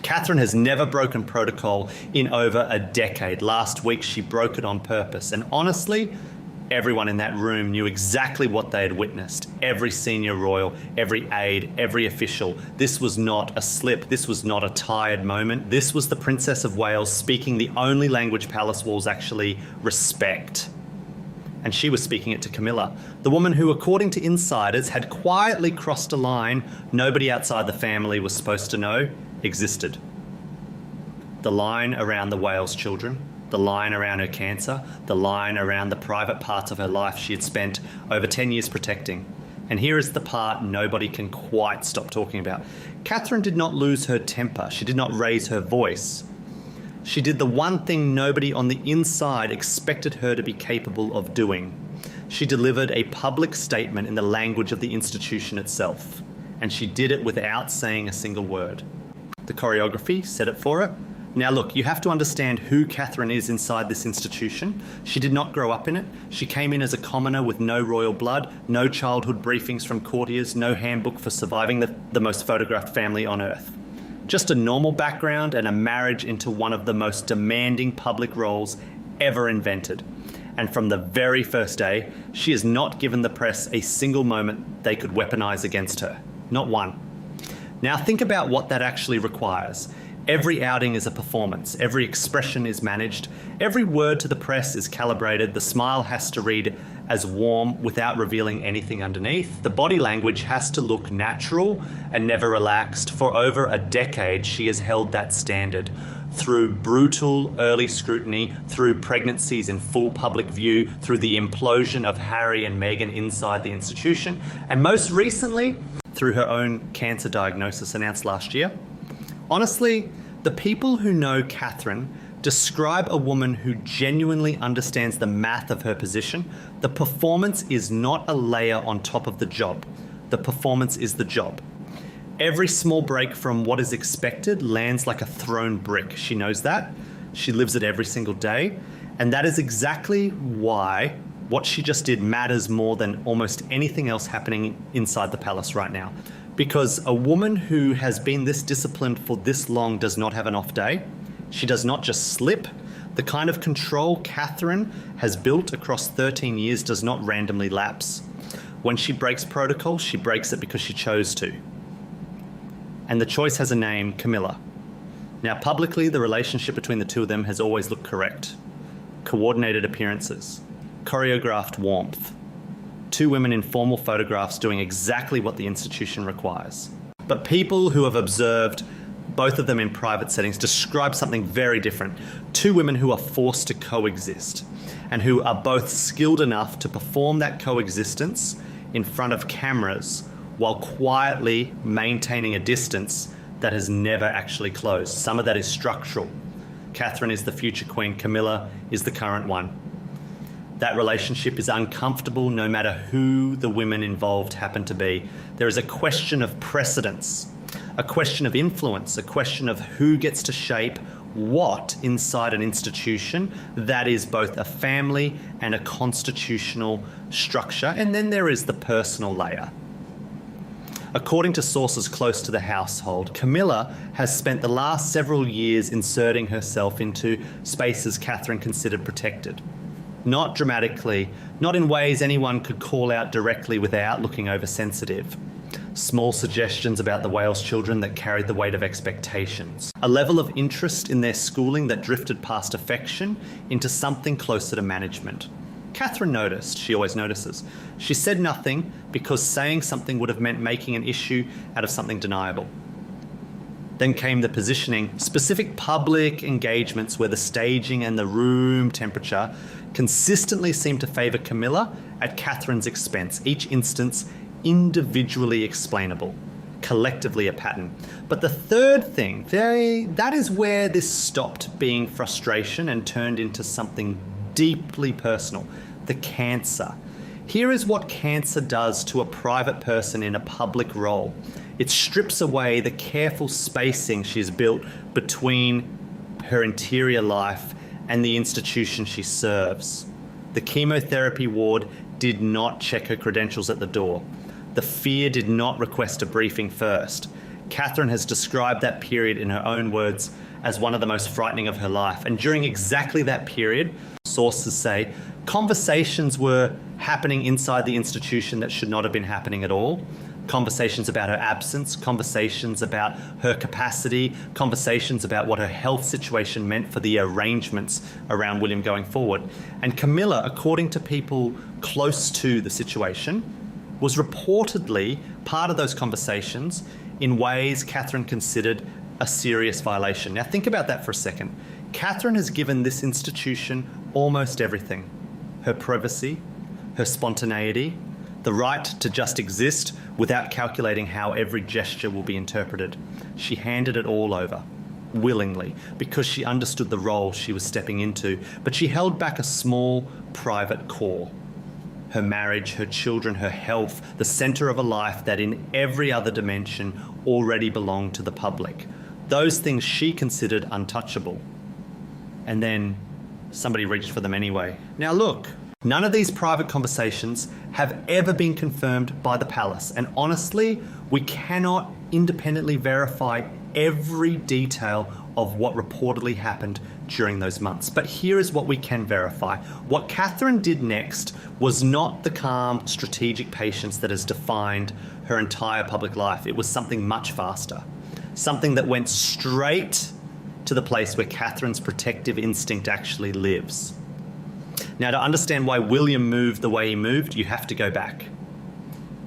Catherine has never broken protocol in over a decade. Last week she broke it on purpose, and honestly, everyone in that room knew exactly what they had witnessed. Every senior royal, every aide, every official. This was not a slip. This was not a tired moment. This was the Princess of Wales speaking the only language palace walls actually respect. And she was speaking it to Camilla, the woman who, according to insiders, had quietly crossed a line nobody outside the family was supposed to know existed. The line around the Wales children, the line around her cancer, the line around the private parts of her life she had spent over 10 years protecting. And here is the part nobody can quite stop talking about. Catherine did not lose her temper. She did not raise her voice. She did the one thing nobody on the inside expected her to be capable of doing. She delivered a public statement in the language of the institution itself. And she did it without saying a single word. The choreography said it for her. Now look, you have to understand who Catherine is inside this institution. She did not grow up in it. She came in as a commoner with no royal blood, no childhood briefings from courtiers, no handbook for surviving the most photographed family on earth. Just a normal background and a marriage into one of the most demanding public roles ever invented. And from the very first day, she has not given the press a single moment they could weaponize against her. Not one. Now think about what that actually requires. Every outing is a performance. Every expression is managed. Every word to the press is calibrated. The smile has to read as warm without revealing anything underneath. The body language has to look natural and never relaxed. For over a decade, she has held that standard. Through brutal early scrutiny, through pregnancies in full public view, through the implosion of Harry and Meghan inside the institution, and most recently, through her own cancer diagnosis announced last year. Honestly, the people who know Catherine describe a woman who genuinely understands the math of her position. The performance is not a layer on top of the job. The performance is the job. Every small break from what is expected lands like a thrown brick. She knows that. She lives it every single day. And that is exactly why what she just did matters more than almost anything else happening inside the palace right now. Because a woman who has been this disciplined for this long does not have an off day. She does not just slip. The kind of control Catherine has built across 13 years does not randomly lapse. When she breaks protocol, she breaks it because she chose to. And the choice has a name, Camilla. Now, publicly, the relationship between the two of them has always looked correct. Coordinated appearances, choreographed warmth. Two women in formal photographs doing exactly what the institution requires. But people who have observed both of them in private settings describe something very different. Two women who are forced to coexist and who are both skilled enough to perform that coexistence in front of cameras while quietly maintaining a distance that has never actually closed. Some of that is structural. Catherine is the future queen, Camilla is the current one. That relationship is uncomfortable no matter who the women involved happen to be. There is a question of precedence, a question of influence, a question of who gets to shape what inside an institution that is both a family and a constitutional structure. And then there is the personal layer. According to sources close to the household, Camilla has spent the last several years inserting herself into spaces Catherine considered protected. Not dramatically, not in ways anyone could call out directly without looking oversensitive. Small suggestions about the Wales children that carried the weight of expectations. A level of interest in their schooling that drifted past affection into something closer to management. Catherine noticed, she always notices. She said nothing because saying something would have meant making an issue out of something deniable. Then came the positioning, specific public engagements where the staging and the room temperature consistently seemed to favour Camilla at Catherine's expense, each instance individually explainable, collectively a pattern. But the third thing, that is where this stopped being frustration and turned into something deeply personal, the cancer. Here is what cancer does to a private person in a public role. It strips away the careful spacing she's built between her interior life and the institution she serves. The chemotherapy ward did not check her credentials at the door. The fear did not request a briefing first. Catherine has described that period in her own words as one of the most frightening of her life. And during exactly that period, sources say, conversations were happening inside the institution that should not have been happening at all. Conversations about her absence, conversations about her capacity, conversations about what her health situation meant for the arrangements around William going forward. And Camilla, according to people close to the situation, was reportedly part of those conversations in ways Catherine considered a serious violation. Now think about that for a second. Catherine has given this institution almost everything. Her privacy, her spontaneity, the right to just exist without calculating how every gesture will be interpreted. She handed it all over, willingly, because she understood the role she was stepping into, but she held back a small, private core. Her marriage, her children, her health, the centre of a life that in every other dimension already belonged to the public. Those things she considered untouchable. And then somebody reached for them anyway. Now look, none of these private conversations have ever been confirmed by the palace. And honestly, we cannot independently verify every detail of what reportedly happened during those months. But here is what we can verify. What Catherine did next was not the calm, strategic patience that has defined her entire public life. It was something much faster. Something that went straight to the place where Catherine's protective instinct actually lives. Now, to understand why William moved the way he moved, you have to go back.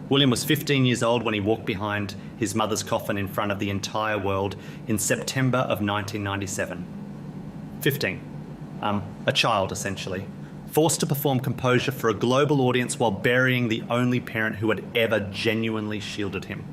William was 15 years old when he walked behind his mother's coffin in front of the entire world in September of 1997. 15. A child, essentially. Forced to perform composure for a global audience while burying the only parent who had ever genuinely shielded him.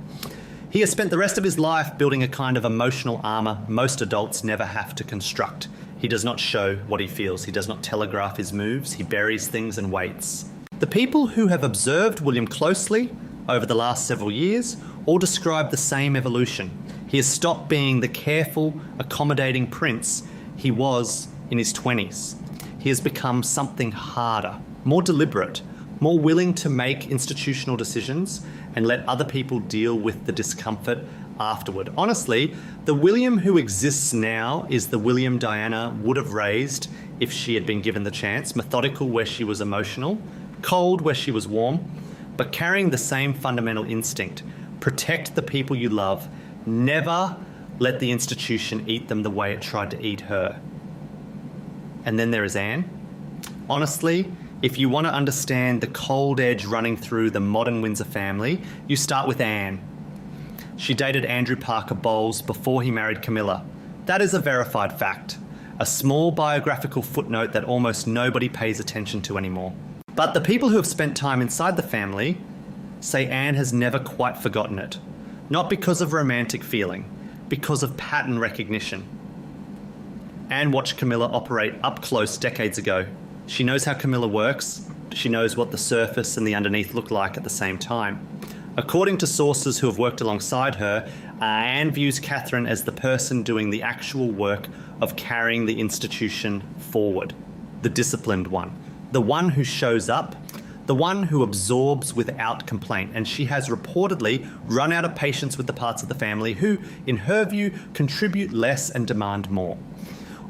He has spent the rest of his life building a kind of emotional armour most adults never have to construct. He does not show what he feels. He does not telegraph his moves. He buries things and waits. The people who have observed William closely over the last several years all describe the same evolution. He has stopped being the careful, accommodating prince he was in his 20s. He has become something harder, more deliberate, more willing to make institutional decisions and let other people deal with the discomfort afterward. Honestly, the William who exists now is the William Diana would have raised if she had been given the chance, methodical where she was emotional, cold where she was warm, but carrying the same fundamental instinct. Protect the people you love. Never let the institution eat them the way it tried to eat her. And then there is Anne. Honestly, if you want to understand the cold edge running through the modern Windsor family, you start with Anne. She dated Andrew Parker Bowles before he married Camilla. That is a verified fact. A small biographical footnote that almost nobody pays attention to anymore. But the people who have spent time inside the family say Anne has never quite forgotten it. Not because of romantic feeling, because of pattern recognition. Anne watched Camilla operate up close decades ago. She knows how Camilla works. She knows what the surface and the underneath look like at the same time. According to sources who have worked alongside her, Anne views Catherine as the person doing the actual work of carrying the institution forward, the disciplined one, the one who shows up, the one who absorbs without complaint. And she has reportedly run out of patience with the parts of the family who, in her view, contribute less and demand more.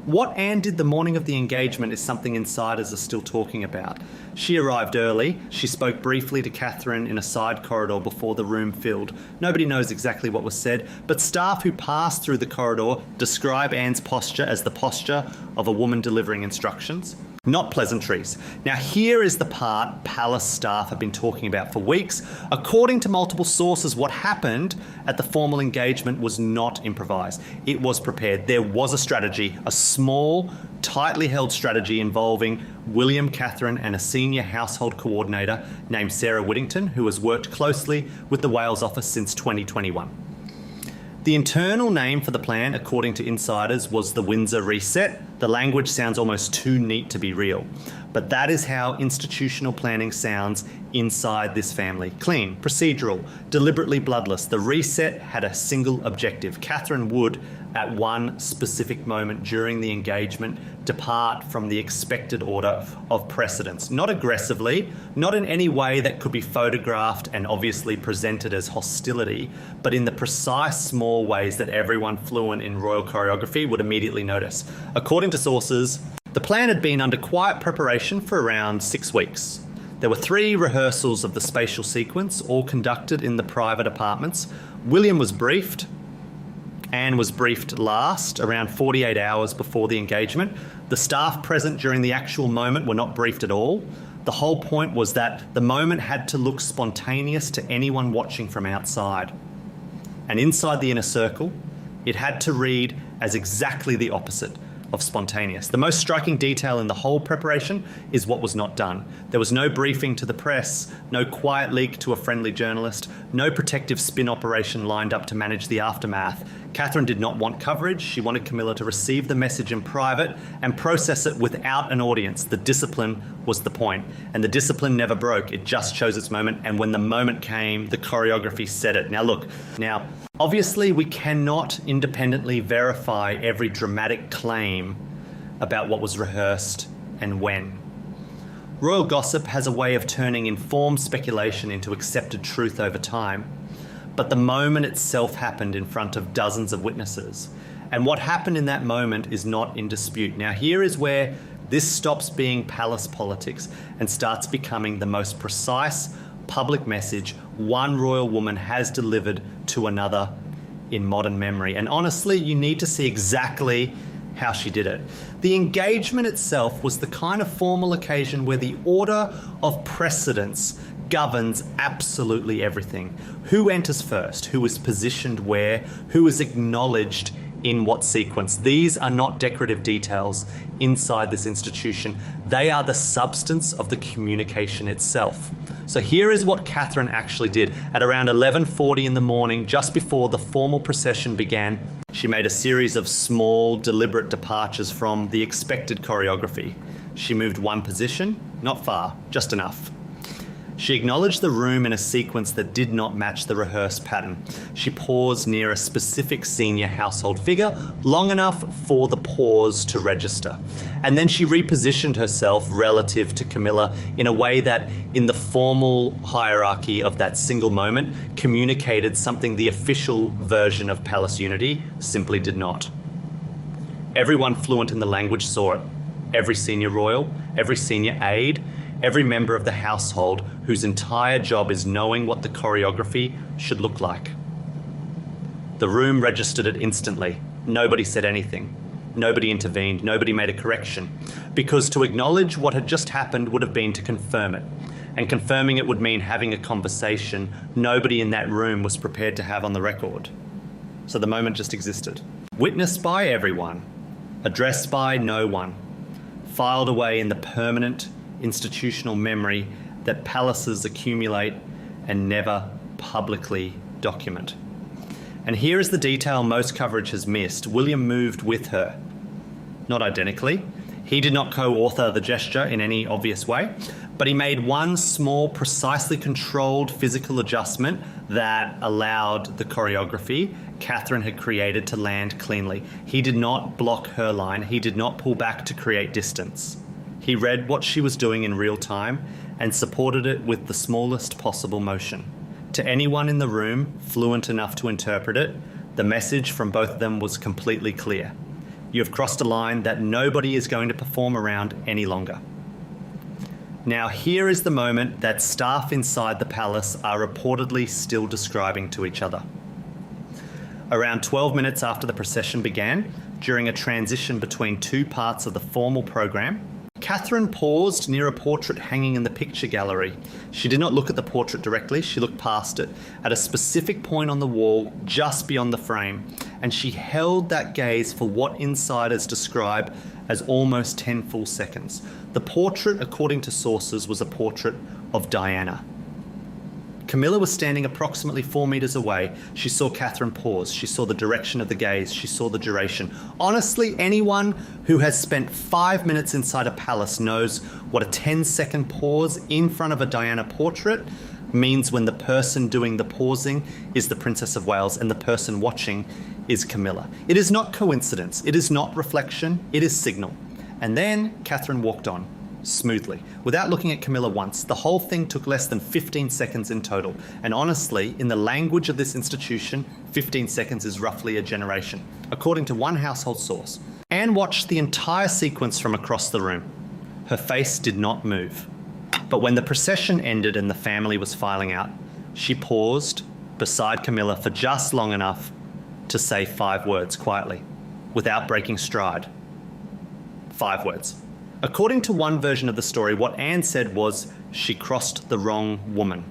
What Anne did the morning of the engagement is something insiders are still talking about. She arrived early. She spoke briefly to Catherine in a side corridor before the room filled. Nobody knows exactly what was said, but staff who passed through the corridor describe Anne's posture as the posture of a woman delivering instructions, not pleasantries. Now here is the part palace staff have been talking about for weeks. According to multiple sources, what happened at the formal engagement was not improvised. It was prepared. There was a strategy, a small, tightly held strategy involving William, Catherine and a senior household coordinator named Sarah Whittington, who has worked closely with the Wales office since 2021. The internal name for the plan, according to insiders, was the Windsor Reset. The language sounds almost too neat to be real. But that is how institutional planning sounds inside this family. Clean, procedural, deliberately bloodless. The reset had a single objective. Catherine would, at one specific moment during the engagement, depart from the expected order of precedence. Not aggressively, not in any way that could be photographed and obviously presented as hostility, but in the precise small ways that everyone fluent in royal choreography would immediately notice. According to sources, the plan had been under quiet preparation for around 6 weeks. There were 3 rehearsals of the spatial sequence, all conducted in the private apartments. William was briefed. Anne was briefed last, around 48 hours before the engagement. The staff present during the actual moment were not briefed at all. The whole point was that the moment had to look spontaneous to anyone watching from outside. And inside the inner circle, it had to read as exactly the opposite of spontaneous. The most striking detail in the whole preparation is what was not done. There was no briefing to the press, no quiet leak to a friendly journalist, no protective spin operation lined up to manage the aftermath. Catherine did not want coverage. She wanted Camilla to receive the message in private and process it without an audience. The discipline was the point, and the discipline never broke. It just chose its moment, and when the moment came, the choreography said it. Now, obviously we cannot independently verify every dramatic claim about what was rehearsed and when. Royal gossip has a way of turning informed speculation into accepted truth over time. But the moment itself happened in front of dozens of witnesses. And what happened in that moment is not in dispute. Now, here is where this stops being palace politics and starts becoming the most precise public message one royal woman has delivered to another in modern memory. And honestly, you need to see exactly how she did it. The engagement itself was the kind of formal occasion where the order of precedence governs absolutely everything. Who enters first? Who is positioned where? Who is acknowledged in what sequence? These are not decorative details inside this institution. They are the substance of the communication itself. So here is what Catherine actually did. At around 11:40 in the morning, just before the formal procession began, she made a series of small, deliberate departures from the expected choreography. She moved one position, not far, just enough. She acknowledged the room in a sequence that did not match the rehearsed pattern. She paused near a specific senior household figure, long enough for the pause to register. And then she repositioned herself relative to Camilla in a way that, in the formal hierarchy of that single moment, communicated something the official version of Palace Unity simply did not. Everyone fluent in the language saw it. Every senior royal, every senior aide, every member of the household whose entire job is knowing what the choreography should look like. The room registered it instantly. Nobody said anything. Nobody intervened. Nobody made a correction. Because to acknowledge what had just happened would have been to confirm it. And confirming it would mean having a conversation nobody in that room was prepared to have on the record. So the moment just existed. Witnessed by everyone. Addressed by no one. Filed away in the permanent institutional memory that palaces accumulate and never publicly document. And here is the detail most coverage has missed. William moved with her. Not identically. He did not co-author the gesture in any obvious way, but he made one small, precisely controlled physical adjustment that allowed the choreography Catherine had created to land cleanly. He did not block her line. He did not pull back to create distance. He read what she was doing in real time and supported it with the smallest possible motion. To anyone in the room fluent enough to interpret it, the message from both of them was completely clear. You have crossed a line that nobody is going to perform around any longer. Now here is the moment that staff inside the palace are reportedly still describing to each other. Around 12 minutes after the procession began, during a transition between 2 parts of the formal program, Catherine paused near a portrait hanging in the picture gallery. She did not look at the portrait directly, she looked past it, at a specific point on the wall just beyond the frame, and she held that gaze for what insiders describe as almost 10 full seconds. The portrait, according to sources, was a portrait of Diana. Camilla was standing approximately 4 meters away. She saw Catherine pause. She saw the direction of the gaze. She saw the duration. Honestly, anyone who has spent 5 minutes inside a palace knows what a 10-second pause in front of a Diana portrait means when the person doing the pausing is the Princess of Wales and the person watching is Camilla. It is not coincidence. It is not reflection. It is signal. And then Catherine walked on. Smoothly, without looking at Camilla once. The whole thing took less than 15 seconds in total. And honestly, in the language of this institution, 15 seconds is roughly a generation, according to one household source. Anne watched the entire sequence from across the room. Her face did not move. But when the procession ended and the family was filing out, she paused beside Camilla for just long enough to say 5 words quietly, without breaking stride. 5 words. According to one version of the story, what Anne said was, she crossed the wrong woman.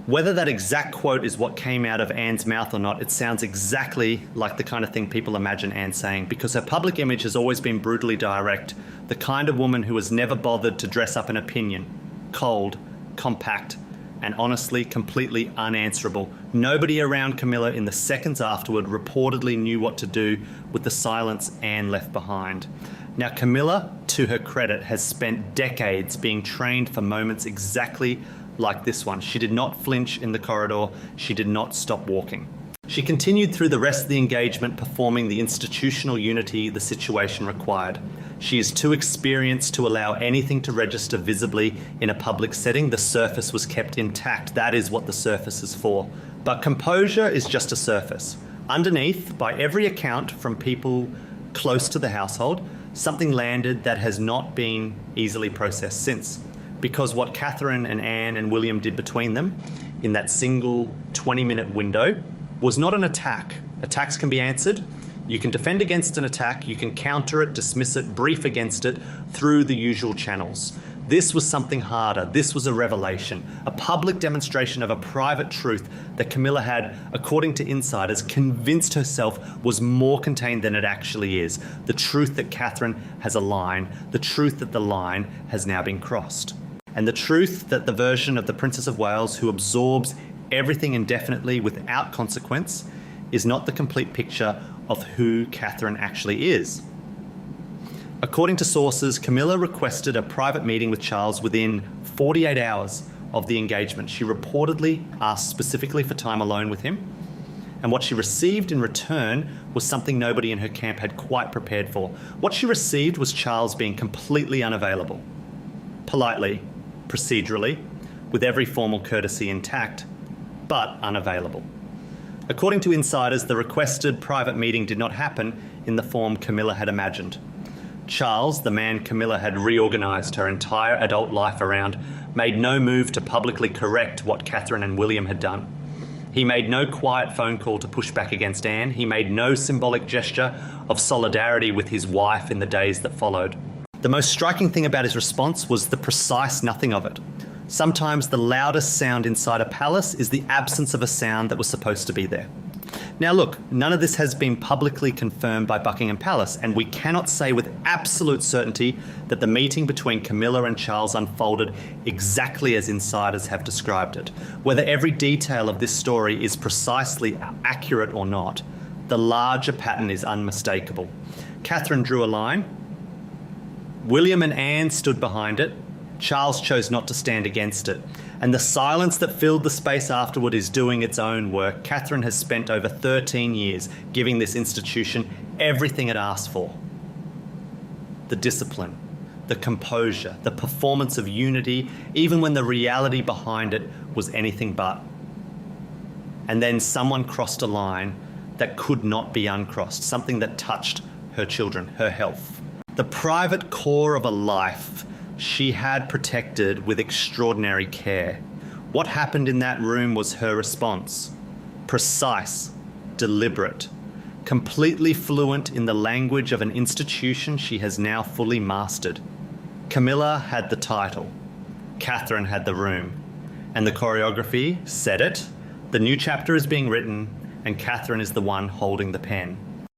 Whether that exact quote is what came out of Anne's mouth or not, it sounds exactly like the kind of thing people imagine Anne saying, because her public image has always been brutally direct, the kind of woman who has never bothered to dress up an opinion, cold, compact, and honestly completely unanswerable. Nobody around Camilla in the seconds afterward reportedly knew what to do with the silence Anne left behind. Now, Camilla, to her credit, has spent decades being trained for moments exactly like this one. She did not flinch in the corridor. She did not stop walking. She continued through the rest of the engagement, performing the institutional unity the situation required. She is too experienced to allow anything to register visibly in a public setting. The surface was kept intact. That is what the surface is for. But composure is just a surface. Underneath, by every account from people close to the household, something landed that has not been easily processed since. Because what Catherine and Anne and William did between them in that single 20-minute window was not an attack. Attacks can be answered. You can defend against an attack, you can counter it, dismiss it, brief against it through the usual channels. This was something harder. This was a revelation, a public demonstration of a private truth that Camilla had, according to insiders, convinced herself was more contained than it actually is. The truth that Catherine has a line, the truth that the line has now been crossed. And the truth that the version of the Princess of Wales who absorbs everything indefinitely without consequence is not the complete picture of who Catherine actually is. According to sources, Camilla requested a private meeting with Charles within 48 hours of the engagement. She reportedly asked specifically for time alone with him, and what she received in return was something nobody in her camp had quite prepared for. What she received was Charles being completely unavailable, politely, procedurally, with every formal courtesy intact, but unavailable. According to insiders, the requested private meeting did not happen in the form Camilla had imagined. Charles, the man Camilla had reorganised her entire adult life around, made no move to publicly correct what Catherine and William had done. He made no quiet phone call to push back against Anne. He made no symbolic gesture of solidarity with his wife in the days that followed. The most striking thing about his response was the precise nothing of it. Sometimes the loudest sound inside a palace is the absence of a sound that was supposed to be there. Now look, none of this has been publicly confirmed by Buckingham Palace, and we cannot say with absolute certainty that the meeting between Camilla and Charles unfolded exactly as insiders have described it. Whether every detail of this story is precisely accurate or not, the larger pattern is unmistakable. Catherine drew a line. William and Anne stood behind it. Charles chose not to stand against it. And the silence that filled the space afterward is doing its own work. Catherine has spent over 13 years giving this institution everything it asked for. The discipline, the composure, the performance of unity, even when the reality behind it was anything but. And then someone crossed a line that could not be uncrossed, something that touched her children, her health. The private core of a life she had protected with extraordinary care. What happened in that room was her response. Precise, deliberate, completely fluent in the language of an institution she has now fully mastered. Camilla had the title. Catherine had the room. And the choreography said it. The new chapter is being written, and Catherine is the one holding the pen.